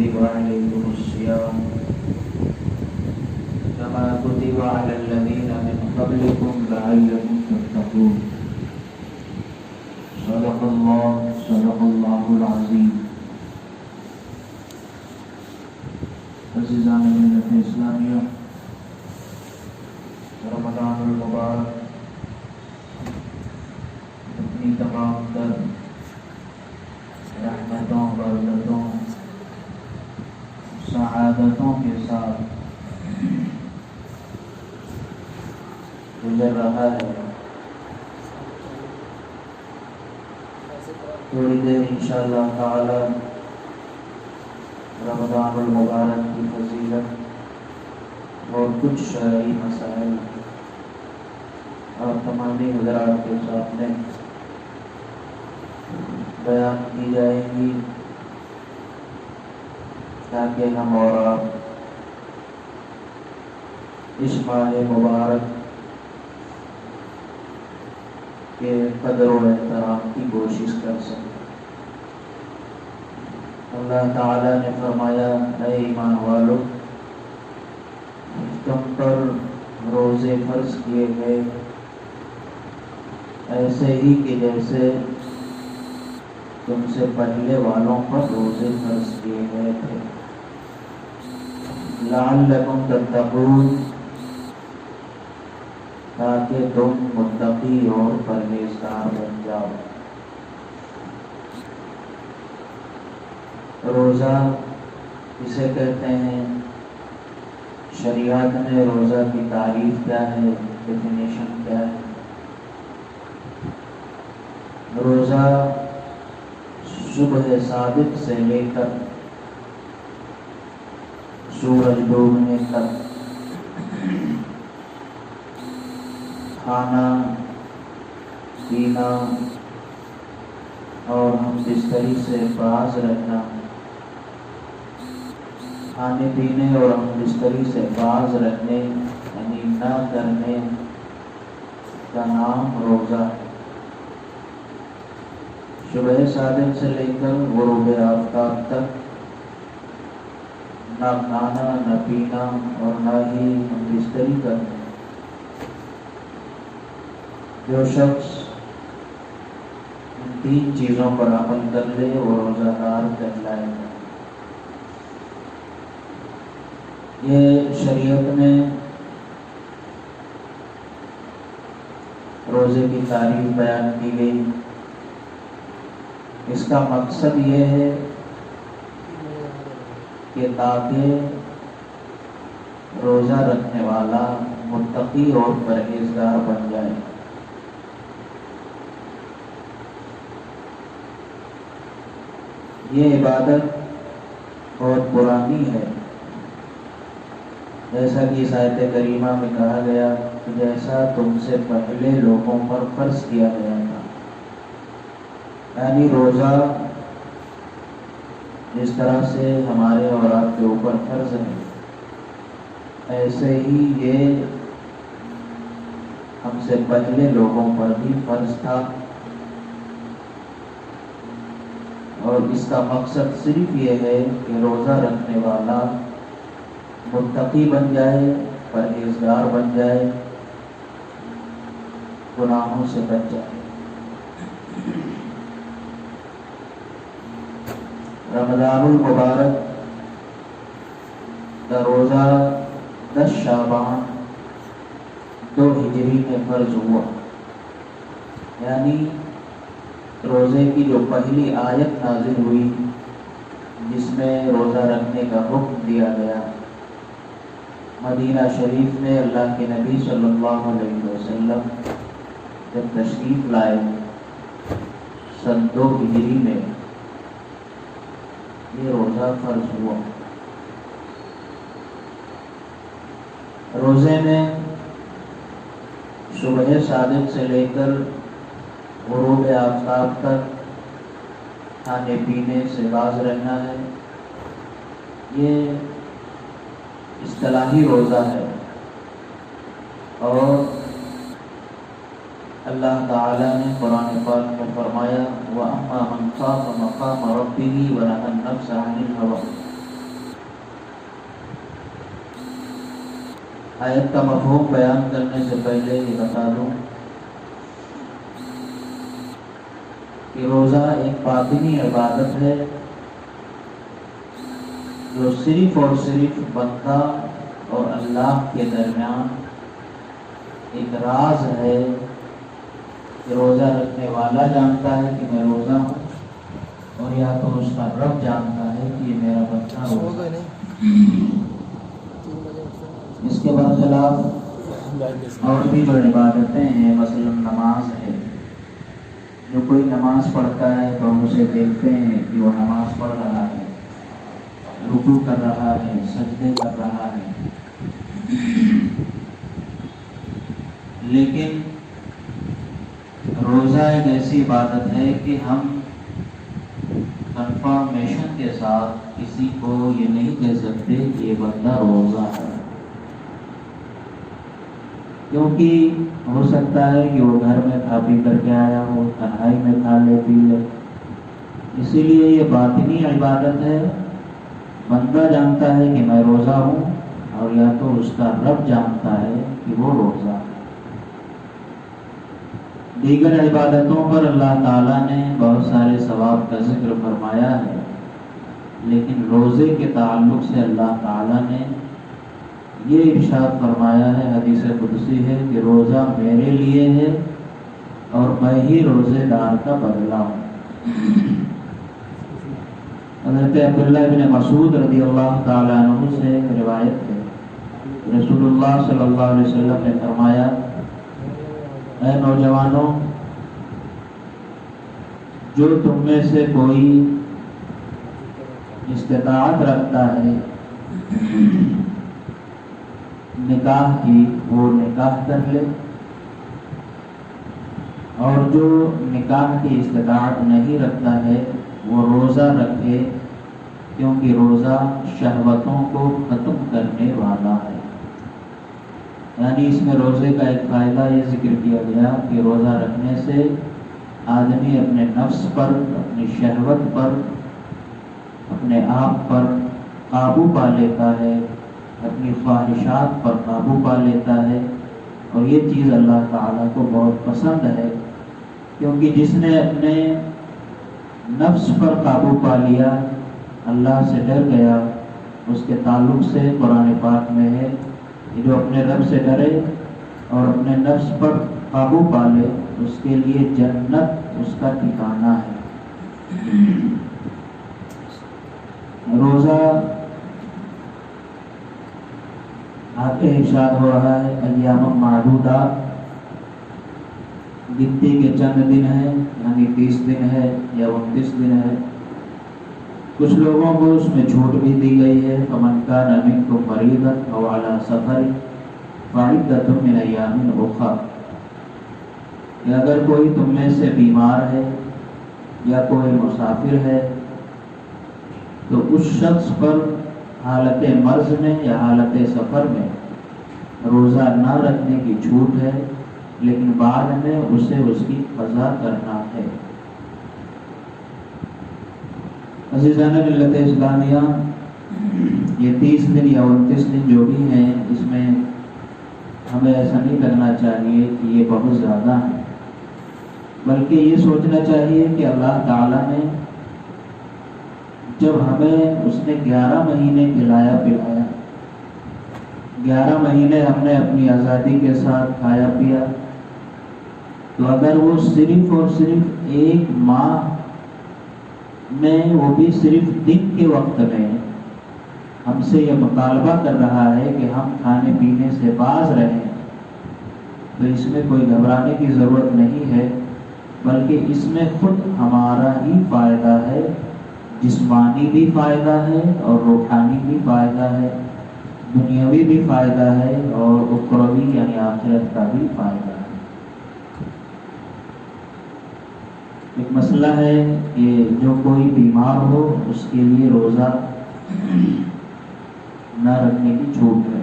كتب عليكم الصيام كما كتب على الذين من قبلكم لعلكم تتقون صدق الله العظیم. عزیزان ملت اسلامیہ، رمضان المبارک اپنی تمام تر رحمتوں، برکتوں، سعادتوں کے ساتھ گزر رہا ہے. تھوڑی دیر انشاءاللہ تعالی رمضان المبارک کی فضیلت اور کچھ شرعی مسائل اور تمامی حضرات کے سامنے بیان کی جائیں گی تاکہ ہم اور آپ اس ماہ مبارک کے قدر و احترام کی کوشش کر سکیں. اللہ تعالیٰ نے فرمایا، اے ایمان والو، تم پر روزے فرض کیے گئے ایسے ہی کہ جیسے تم سے پہلے والوں پر روزے فرض کیے گئے تھے، لعلکم تتقون، تاکہ تم متقی اور پرہیزگار بن جاؤ. روزہ کسے کہتے ہیں؟ شریعت میں روزہ کی تعریف کیا ہے، ڈیفینیشن کیا ہے؟ روزہ صبح صادق سے لے کر سورج ڈوبنے تک کھانا پینا اور ہم بستری سے باز رہنا، کھانے پینے اور ہم بستری سے باز رہنے یعنی نہ کرنے کا نام روزہ ہے. صبح صادق سے لے کر غروب آفتاب تک نہ کھانا نہ پینا اور نہ ہی ہم بستری کرنا. جو شخص ان 3 چیزوں پر عمل کر لے وہ روزہ دار کہلائے گا. یہ شریعت میں روزے کی تعریف بیان کی گئی. اس کا مقصد یہ ہے کہ تاکہ روزہ رکھنے والا متقی اور پرہیزگار بن جائے. یہ عبادت بہت پرانی ہے، جیسا کہ اس آیت کریمہ میں کہا گیا کہ جیسا تم سے پہلے لوگوں پر فرض کیا گیا تھا. یعنی روزہ جس طرح سے ہمارے اور آپ کے اوپر فرض ہے، ایسے ہی یہ ہم سے پہلے لوگوں پر بھی فرض تھا. اور اس کا مقصد صرف یہ ہے کہ روزہ رکھنے والا متقی بن جائے، پرہیزگار بن جائے، گناہوں سے بچ جائے. رمضان المبارک کا روزہ 10 شعبان 2 ہجری میں فرض ہوا. یعنی روزے کی جو پہلی آیت نازل ہوئی جس میں روزہ رکھنے کا حکم دیا گیا، مدینہ شریف میں اللہ کے نبی صلی اللہ علیہ وسلم جب تشریف لائے سن 2 ہجری میں یہ روزہ فرض ہوا. روزے میں صبح صادق سے لے کر غروب آفتاب تک کھانے پینے سے باز رہنا ہے. یہ اصطلاحی روزہ ہے اور اللہ تعالیٰ نے قرآن پاک میں فرمایا وَأَمَّا مَنْ خَافَ مَقَامَ رَبِّهِ وَنَهَى النَّفْسَ عَنِ الْهَوَىٰ. آیت کا مفہوم بیان کرنے سے پہلے یہ بتا دوں کہ روزہ ایک باطنی عبادت ہے جو صرف اور صرف بندہ اور اللہ کے درمیان ایک راز ہے کہ روزہ رکھنے والا جانتا ہے کہ میں روزہ ہوں، اور یا تو اس کا رب جانتا ہے کہ یہ میرا بندہ روزہ ہے۔ اس کے برخلاف اور بھی جو عبادتیں ہیں، مثلا نماز ہے، جو کوئی نماز پڑھتا ہے تو ہم اسے دیکھتے ہیں کہ وہ نماز پڑھ رہا ہے، رکوع کر رہا ہے، سجدے کر رہا ہے، لیکن روزہ ایک ایسی عبادت ہے کہ ہم کنفرمیشن کے ساتھ کسی کو یہ نہیں کہہ سکتے کہ یہ بندہ روزہ ہے، کیونکہ ہو سکتا ہے کہ وہ گھر میں کھا پی کر کے آیا ہو، تنہائی میں کھا لے پی لے، اسی لیے یہ باطنی عبادت ہے۔ بندہ جانتا ہے کہ میں روزہ ہوں، اور یا تو اس کا رب جانتا ہے کہ وہ روزہ ہے۔ دیگر عبادتوں پر اللہ تعالیٰ نے بہت سارے ثواب کا ذکر فرمایا ہے، لیکن روزے کے تعلق سے اللہ تعالیٰ نے یہ ارشاد فرمایا ہے، حدیث قدسی ہے کہ روزہ میرے لیے ہے اور میں ہی روزے دار کا بدلہ ہوں۔ حضرت عبداللہ بن مسعود رضی اللہ تعالیٰ عنہ سے روایت ہے، رسول اللہ صلی اللہ علیہ وسلم نے فرمایا، اے نوجوانوں، جو تم میں سے کوئی استطاعت رکھتا ہے نکاح کی، وہ نکاح کر لے، اور جو نکاح کی استطاعت نہیں رکھتا ہے وہ روزہ رکھے، کیونکہ روزہ شہوتوں کو ختم کرنے والا ہے۔ یعنی اس میں روزے کا ایک فائدہ یہ ذکر کیا گیا کہ روزہ رکھنے سے آدمی اپنے نفس پر، اپنی شہوت پر، اپنے آپ پر قابو پا لیتا ہے، اپنی خواہشات پر قابو پا لیتا ہے، اور یہ چیز اللہ تعالیٰ کو بہت پسند ہے، کیونکہ جس نے اپنے نفس پر قابو پا لیا، اللہ سے ڈر گیا، اس کے تعلق سے قرآن پاک میں ہے کہ جو اپنے رب سے ڈرے اور اپنے نفس پر قابو پا لے، اس کے لیے جنت اس کا ٹھکانہ ہے۔ روزہ آگے ارشاد ہو رہا ہے، ایام معدودات، گنتی کے چند دن ہیں، یعنی 30 دن ہے یا 29 دن ہے۔ کچھ لوگوں کو اس میں چھوٹ بھی دی گئی ہے، فمن کان منکم مریضا او علی سفر فعدۃ من ایام اخر، کہ اگر کوئی تم میں سے بیمار ہے یا کوئی مسافر ہے تو اس شخص پر حالت مرض میں یا حالت سفر میں روزہ نہ رکھنے کی چھوٹ ہے، لیکن بعد میں اسے اس کی قضا کرنا ہے۔ عزیزان ملت اسلامیہ، یہ 30 دن یا 29 دن جو بھی ہیں، اس میں ہمیں ایسا نہیں لگنا چاہیے کہ یہ بہت زیادہ ہے، بلکہ یہ سوچنا چاہیے کہ اللہ تعالیٰ نے جب ہمیں اس نے 11 مہینے کھلایا پلایا، 11 مہینے ہم نے اپنی آزادی کے ساتھ کھایا پیا، تو اگر وہ صرف اور صرف 1 ماہ میں، وہ بھی صرف دن کے وقت میں ہم سے یہ مطالبہ کر رہا ہے کہ ہم کھانے پینے سے باز رہیں، تو اس میں کوئی گھبرانے کی ضرورت نہیں ہے، بلکہ اس میں خود ہمارا ہی فائدہ ہے، جسمانی بھی فائدہ ہے اور روحانی بھی فائدہ ہے، دنیاوی بھی فائدہ ہے اور اخروی یعنی آخرت کا بھی فائدہ ہے۔ ایک مسئلہ ہے کہ جو کوئی بیمار ہو اس کے لیے روزہ نہ رکھنے کی چھوٹ ہے،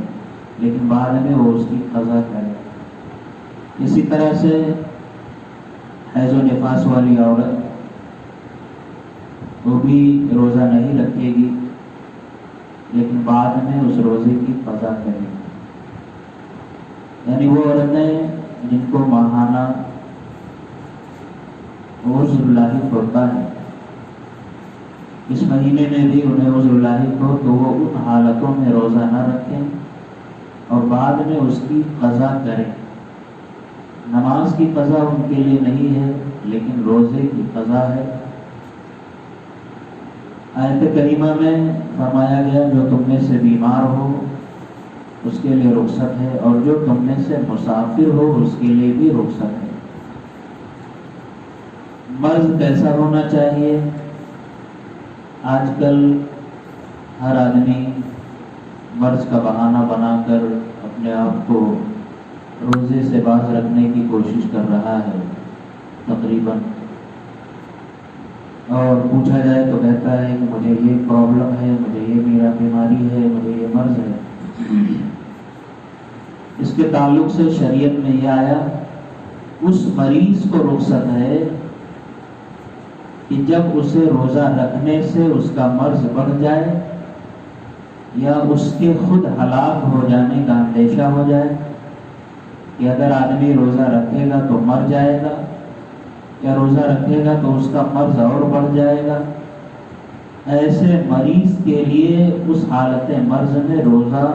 لیکن بعد میں وہ اس کی قضا کرے۔ اسی طرح سے حیض و نفاس والی عورت، وہ بھی روزہ نہیں رکھے گی، لیکن بعد میں اس روزے کی قضا کرے گی۔ یعنی وہ عورتیں جن کو ماہانہ عذر لاحق ہوتا ہے، اس مہینے میں بھی انہیں عذر لاحق ہو تو وہ ان حالتوں میں روزہ نہ رکھیں اور بعد میں اس کی قضا کریں۔ نماز کی قضا ان کے لیے نہیں ہے لیکن روزے کی قضا ہے۔ آیت کریمہ میں فرمایا گیا جو تم میں سے بیمار ہو اس کے لیے رخصت ہے، اور جو تم میں سے مسافر ہو اس کے لیے بھی رخصت ہے۔ مرض کیسا ہونا چاہیے؟ آج کل ہر آدمی مرض کا بہانہ بنا کر اپنے آپ کو روزے سے باز رکھنے کی کوشش کر رہا ہے تقریباً، اور پوچھا جائے تو کہتا ہے کہ مجھے یہ پرابلم ہے، مجھے یہ میرا بیماری ہے، مجھے یہ مرض ہے۔ اس کے تعلق سے شریعت میں یہ آیا اس مریض کو رخصت ہے کہ جب اسے روزہ رکھنے سے اس کا مرض بڑھ جائے یا اس کے خود ہلاک ہو جانے کا اندیشہ ہو جائے کہ اگر آدمی روزہ رکھے گا تو مر جائے گا، یا روزہ رکھے گا تو اس کا مرض اور بڑھ جائے گا، ایسے مریض کے لیے اس حالت مرض میں روزہ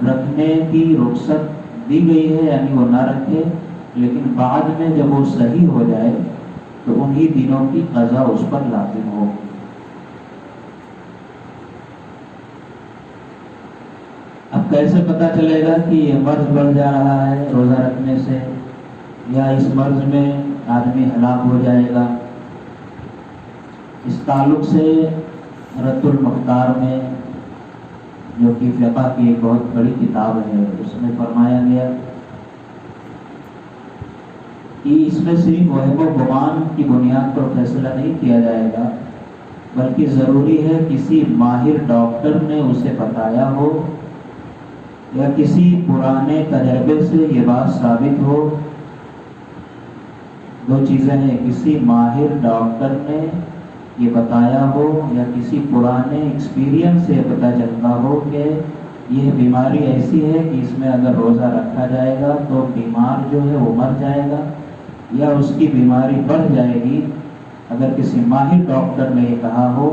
رکھنے کی رخصت دی گئی ہے، یعنی وہ نہ رکھے، لیکن بعد میں جب وہ صحیح ہو جائے تو انہی دنوں کی قضا اس پر لازم ہو۔ اب کیسے پتہ چلے گا کہ یہ مرض بڑھ جا رہا ہے روزہ رکھنے سے، یا اس مرض میں آدمی ہلاک ہو جائے گا؟ اس تعلق سے رد المختار میں، جو کہ فقہ کی ایک بہت بڑی کتاب ہے، اس میں فرمایا گیا کہ اس میں صرف وہم و گمان کی بنیاد پر فیصلہ نہیں کیا جائے گا، بلکہ ضروری ہے کسی ماہر ڈاکٹر نے اسے بتایا ہو یا کسی پرانے تجربے سے یہ بات ثابت ہو۔ دو چیزیں ہیں، کسی ماہر ڈاکٹر نے یہ بتایا ہو یا کسی پرانے ایکسپیرینس سے پتہ چلتا ہو کہ یہ بیماری ایسی ہے کہ اس میں اگر روزہ رکھا جائے گا تو بیمار جو ہے وہ مر جائے گا یا اس کی بیماری بڑھ جائے گی۔ اگر کسی ماہر ڈاکٹر نے یہ کہا ہو،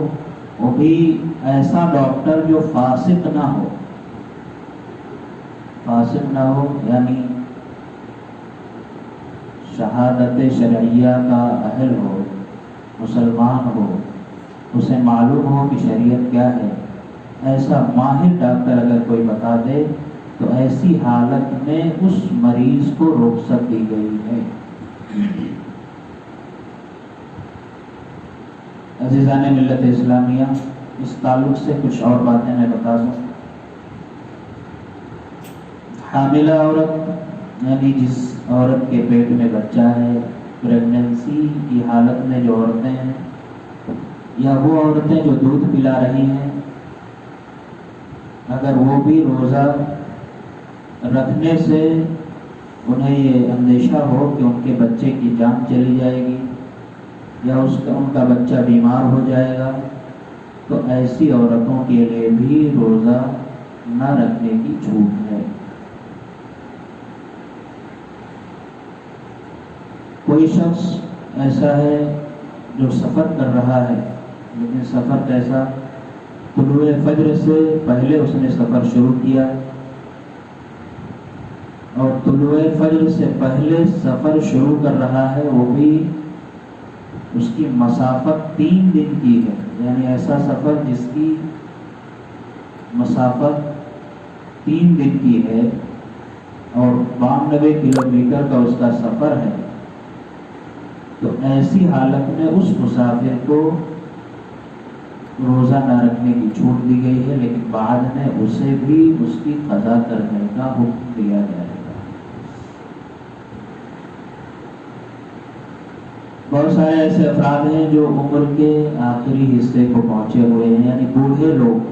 وہ بھی ایسا ڈاکٹر جو فاسق نہ ہو، فاسق نہ ہو یعنی شہادت شرعیہ کا اہل ہو، مسلمان ہو، اسے معلوم ہو کہ شریعت کیا ہے، ایسا ماہر ڈاکٹر اگر کوئی بتا دے تو ایسی حالت میں اس مریض کو رخصت دی گئی ہے۔ عزیزان ملت اسلامیہ، اس تعلق سے کچھ اور باتیں میں بتا دوں۔ حاملہ عورت یعنی جس عورت کے پیٹ میں بچہ ہے، پریگننسی کی حالت میں جو عورتیں ہیں یا وہ عورتیں جو دودھ پلا رہی ہیں، اگر وہ بھی روزہ رکھنے سے انہیں یہ اندیشہ ہو کہ ان کے بچے کی جان چلی جائے گی یا ان کا بچہ بیمار ہو جائے گا، تو ایسی عورتوں کے لیے بھی روزہ نہ رکھنے کی چھوٹ ہے۔ کوئی شخص ایسا ہے جو سفر کر رہا ہے، لیکن سفر کیسا؟ طلوع فجر سے پہلے اس نے سفر شروع کیا، اور طلوع فجر سے پہلے سفر شروع کر رہا ہے، وہ بھی اس کی مسافت 3 دن کی ہے، یعنی ایسا سفر جس کی مسافت 3 دن کی ہے اور 92 کلومیٹر کا اس کا سفر ہے، تو ایسی حالت میں اس مسافر کو روزہ نہ رکھنے کی چھوٹ دی گئی ہے، لیکن بعد میں اسے بھی اس کی قضا کرنے کا حکم دیا جائے گا۔ بہت سارے ایسے افراد ہیں جو عمر کے آخری حصے کو پہنچے ہوئے ہیں، یعنی بوڑھے لوگ۔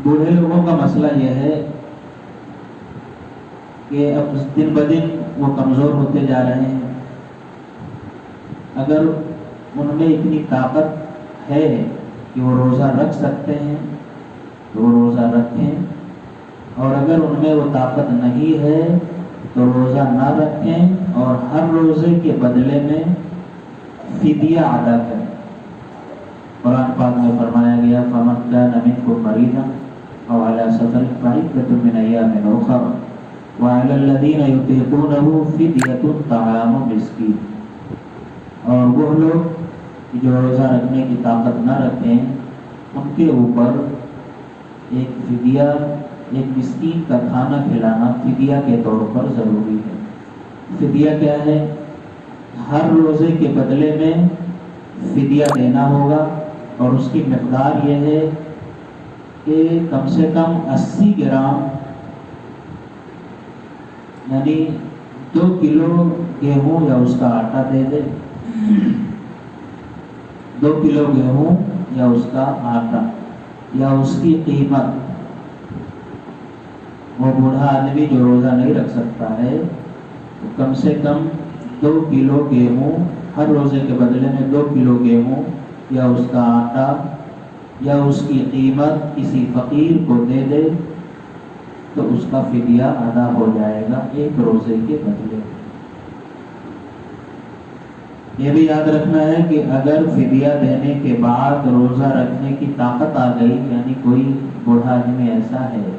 بوڑھے لوگوں کا مسئلہ یہ ہے کہ اب دن بدن وہ کمزور ہوتے جا رہے ہیں۔ اگر ان میں اتنی طاقت ہے کہ وہ روزہ رکھ سکتے ہیں تو وہ روزہ رکھیں، اور اگر ان میں وہ طاقت نہیں ہے تو روزہ نہ رکھیں اور ہر روزے کے بدلے میں فدیہ ادا کریں۔ قرآن پاک میں فرمایا گیا فَمَن كَانَ مِنكُم مَرِيضًا أَوْ عَلَى سَفَرٍ فَعِدَّةٌ مِّنْ أَيَّامٍ أُخَرَ وَعَلَى الَّذِينَ يُطِيقُونَهُ فِدْيَةٌ طَعَامُ مِسْكِينٍ، اور وہ لوگ جو روزہ رکھنے کی طاقت نہ رکھیں ان کے اوپر ایک فدیہ، ایک مسکین کا کھانا کھلانا فدیہ کے طور پر ضروری ہے۔ فدیہ کیا ہے؟ ہر روزے کے بدلے میں فدیہ دینا ہوگا، اور اس کی مقدار یہ ہے کہ کم سے کم 80 گرام یعنی 2 کلو گیہوں یا اس کا آٹا دے دے، 2 کلو گیہوں یا اس کا آٹا یا اس کی قیمت۔ وہ بوڑھا آدمی جو روزہ نہیں رکھ سکتا ہے تو کم سے کم 2 کلو گیہوں، ہر روزے کے بدلے میں 2 کلو گیہوں یا اس کا آٹا یا اس کی قیمت کسی فقیر کو دے دے تو اس کا فدیہ ادا ہو جائے گا ایک روزے کے بدلے۔ یہ بھی یاد رکھنا ہے کہ اگر فدیہ دینے کے بعد روزہ رکھنے کی طاقت آ گئی، یعنی کوئی بوڑھا آدمی ایسا ہے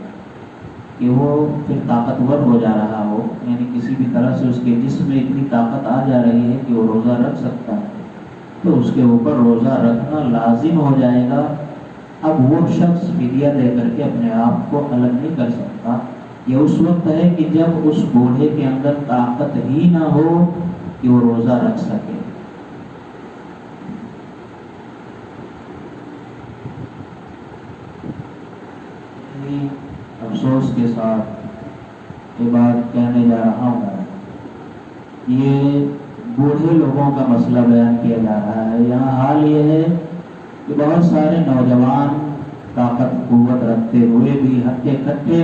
کہ وہ پھر طاقتور ہو جا رہا ہو، یعنی کسی بھی طرح سے اس کے جسم میں اتنی طاقت آ جا رہی ہے کہ وہ روزہ رکھ سکتا ہے، تو اس کے اوپر روزہ رکھنا لازم ہو جائے گا۔ اب وہ شخص فدیہ دے کر کے اپنے آپ کو الگ نہیں کر سکتا۔ یہ اس وقت ہے کہ جب اس بوڑھے کے اندر طاقت ہی نہ ہو کہ وہ روزہ رکھ سکے۔ افسوس کے ساتھ یہ بات کہنے جا رہا ہوں، یہ بوڑھے لوگوں کا مسئلہ بیان کیا جا رہا ہے۔ یہاں حال یہ ہے کہ بہت سارے نوجوان طاقت قوت رکھتے ہوئے بھی ہٹے کٹے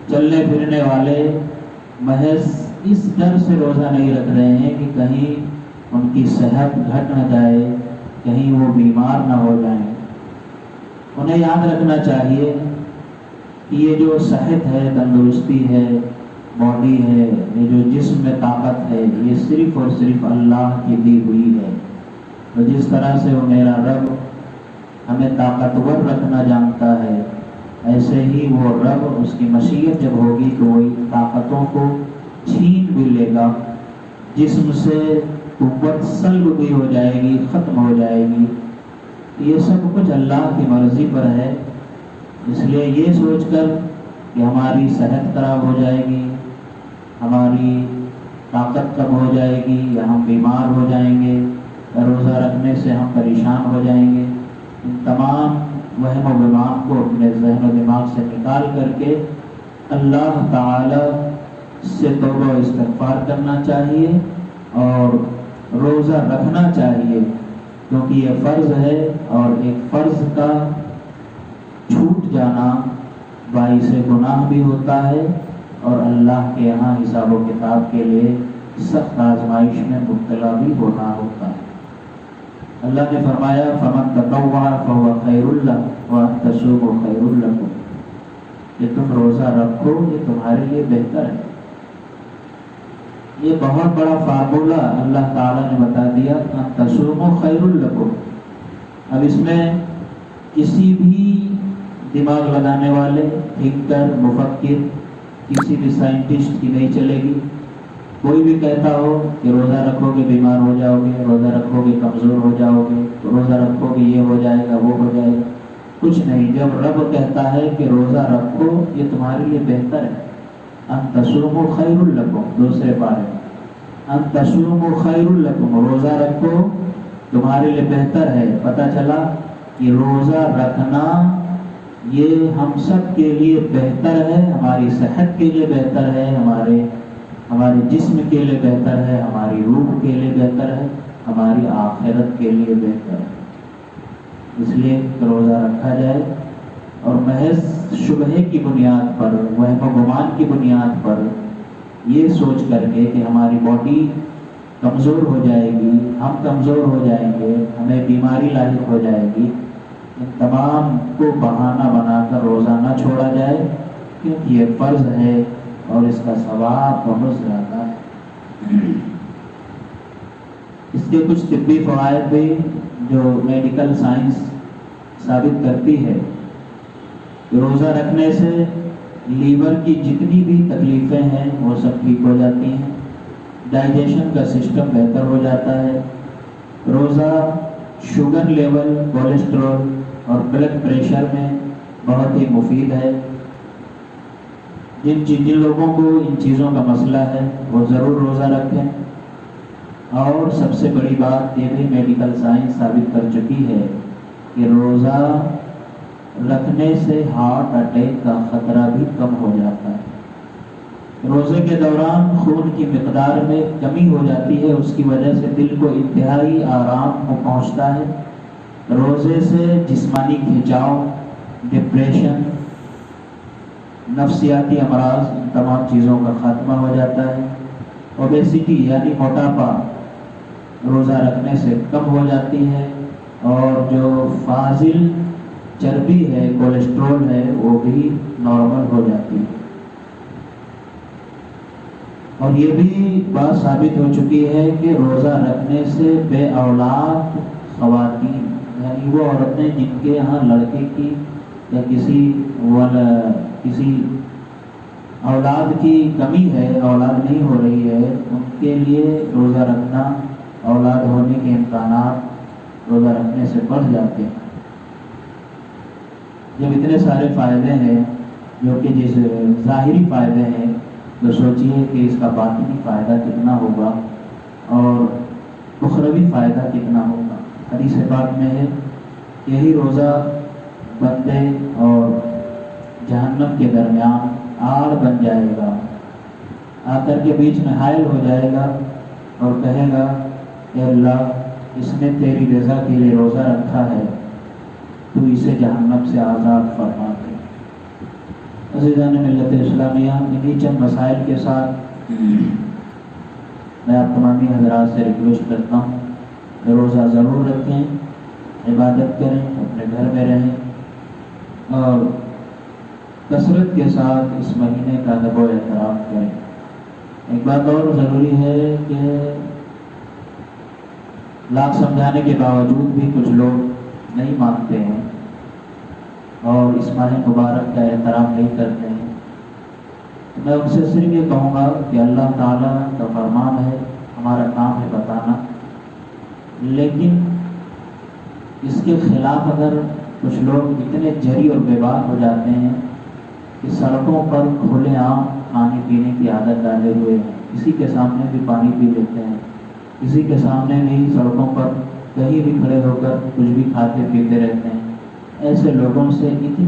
چلنے پھرنے والے محض اس ڈر سے روزہ نہیں رکھ رہے ہیں کہ کہیں ان کی صحت گھٹ نہ جائے، کہیں وہ بیمار نہ ہو جائیں۔ انہیں یاد رکھنا چاہیے کہ یہ جو صحت ہے، تندرستی ہے، باڈی ہے، یہ جو جسم میں طاقت ہے، یہ صرف اور صرف اللہ کی دی ہوئی ہے۔ تو جس طرح سے وہ میرا رب ہمیں طاقتور رکھنا جانتا ہے، ایسے ہی وہ رب اس کی مشیت جب ہوگی تو وہ ان طاقتوں کو چھین بھی لے گا، جسم سے قوت سلب بھی ہو جائے گی، ختم ہو جائے گی۔ یہ سب کچھ اللہ کی مرضی پر ہے، اس لیے یہ سوچ کر کہ ہماری صحت خراب ہو جائے گی، ہماری طاقت کم ہو جائے گی، یا ہم بیمار ہو جائیں گے، یا روزہ رکھنے سے ہم پریشان ہو جائیں گے، ان تمام وہم و گمان کو اپنے ذہن و دماغ سے نکال کر کے اللہ تعالی سے توبہ و استغفار کرنا چاہیے اور روزہ رکھنا چاہیے، کیونکہ یہ فرض ہے، اور ایک فرض کا چھوٹ جانا باعث گناہ بھی ہوتا ہے، اور اللہ کے یہاں حساب و کتاب کے لیے سخت آزمائش میں مبتلا بھی ہونا ہوتا ہے۔ اللہ نے فرمایا فَمَن تَطَوَّعَ فَهُوَ خَيْرٌ لَهُ وَأَن تَصُومُوا خَيْرٌ لَكُمْ، کہ تم روزہ رکھو یہ تمہارے لیے بہتر ہے۔ یہ بہت بڑا فارمولہ اللہ تعالیٰ نے بتا دیا، أَن تَصُومُوا خَيْرٌ لَكُمْ۔ اب اس میں کسی بھی دماغ لگانے والے، تھنکر، مفکر، کسی بھی سائنٹسٹ کی نہیں چلے گی۔ کوئی بھی کہتا ہو کہ روزہ رکھو گے بیمار ہو جاؤ گے، روزہ رکھو گے کمزور ہو جاؤ گے، روزہ رکھو گے یہ ہو جائے گا وہ ہو جائے گا، کچھ نہیں۔ جب رب کہتا ہے کہ روزہ رکھو یہ تمہارے لیے بہتر ہے، ان تصوموا خیر لکم، دوسرے پارے میں ان تصوموا خیر لکم، روزہ رکھو تمہارے لیے بہتر ہے۔ پتہ چلا کہ روزہ رکھنا یہ ہم سب کے لیے بہتر ہے، ہماری صحت کے لیے بہتر ہے، ہمارے جسم کے لیے بہتر ہے، ہماری روح کے لیے بہتر ہے، ہماری آخرت کے لیے بہتر ہے۔ اس لیے روزہ رکھا جائے، اور محض شبہے کی بنیاد پر، وہم و گمان کی بنیاد پر یہ سوچ کر کے کہ ہماری باڈی کمزور ہو جائے گی، ہم کمزور ہو جائیں گے، ہمیں بیماری لاحق ہو جائے گی، ان تمام کو بہانہ بنا کر روزہ نہ چھوڑا جائے، کیونکہ یہ فرض ہے اور اس کا ثواب بہت زیادہ ہے۔ اس کے کچھ طبی فوائد بھی جو میڈیکل سائنس ثابت کرتی ہے کہ روزہ رکھنے سے لیور کی جتنی بھی تکلیفیں ہیں وہ سب ٹھیک ہو جاتی ہیں، ڈائجیشن کا سسٹم بہتر ہو جاتا ہے۔ روزہ شوگر لیول، کولیسٹرول اور بلڈ پریشر میں بہت ہی مفید ہے۔ جن لوگوں کو ان چیزوں کا مسئلہ ہے وہ ضرور روزہ رکھیں۔ اور سب سے بڑی بات یہ بھی میڈیکل سائنس ثابت کر چکی ہے کہ روزہ رکھنے سے ہارٹ اٹیک کا خطرہ بھی کم ہو جاتا ہے۔ روزے کے دوران خون کی مقدار میں کمی ہو جاتی ہے، اس کی وجہ سے دل کو انتہائی آرام پہنچتا ہے۔ روزے سے جسمانی کھنچاؤ، ڈپریشن، نفسیاتی امراض، ان تمام چیزوں کا خاتمہ ہو جاتا ہے۔ اوبیسٹی یعنی موٹاپا روزہ رکھنے سے کم ہو جاتی ہے، اور جو فاضل چربی ہے، کولیسٹرول ہے، وہ بھی نارمل ہو جاتی ہے۔ اور یہ بھی بات ثابت ہو چکی ہے کہ روزہ رکھنے سے بے اولاد خواتین، یعنی وہ عورتیں جن کے یہاں لڑکے کی یا کسی اولاد کی کمی ہے، اولاد نہیں ہو رہی ہے، ان کے لیے روزہ رکھنا، اولاد ہونے کے امکانات روزہ رکھنے سے بڑھ جاتے ہیں۔ جب اتنے سارے فائدے ہیں جو کہ جس ظاہری فائدے ہیں، تو سوچیے کہ اس کا باطنی فائدہ کتنا ہوگا اور اخروی فائدہ کتنا ہوگا۔ حدیث پاک میں ہے یہی روزہ بندے اور جہنم کے درمیان آڑ بن جائے گا، آ کر کے بیچ میں حائل ہو جائے گا اور کہے گا اے اللہ، اس نے تیری رضا کے لیے روزہ رکھا ہے، تو اسے جہنم سے آزاد فرما دے۔ عزیزان ملت اسلامیہ، انہی چند مسائل کے ساتھ میں آپ تمامی حضرات سے ریکویسٹ کرتا ہوں کہ روزہ ضرور رکھیں، عبادت کریں، اپنے گھر میں رہیں اور کثرت کے ساتھ اس مہینے کا ادب و احترام کریں۔ ایک بات اور ضروری ہے کہ لاکھ سمجھانے کے باوجود بھی کچھ لوگ نہیں مانتے ہیں اور اس ماہ مبارک کا احترام نہیں کرتے ہیں۔ تو میں ان سے صرف یہ کہوں گا کہ اللہ تعالیٰ کا فرمان ہے، ہمارا کام ہے بتانا، لیکن اس کے خلاف اگر کچھ لوگ اتنے جری اور بے بات ہو جاتے ہیں کہ سڑکوں پر کھلے عام کھانے پینے کی عادت ڈالے ہوئے ہیں، کسی کے سامنے بھی پانی پی لیتے ہیں، کسی کے سامنے بھی سڑکوں پر کہیں بھی کھڑے ہو کر کچھ بھی کھاتے پیتے رہتے ہیں، ایسے لوگوں سے اتنی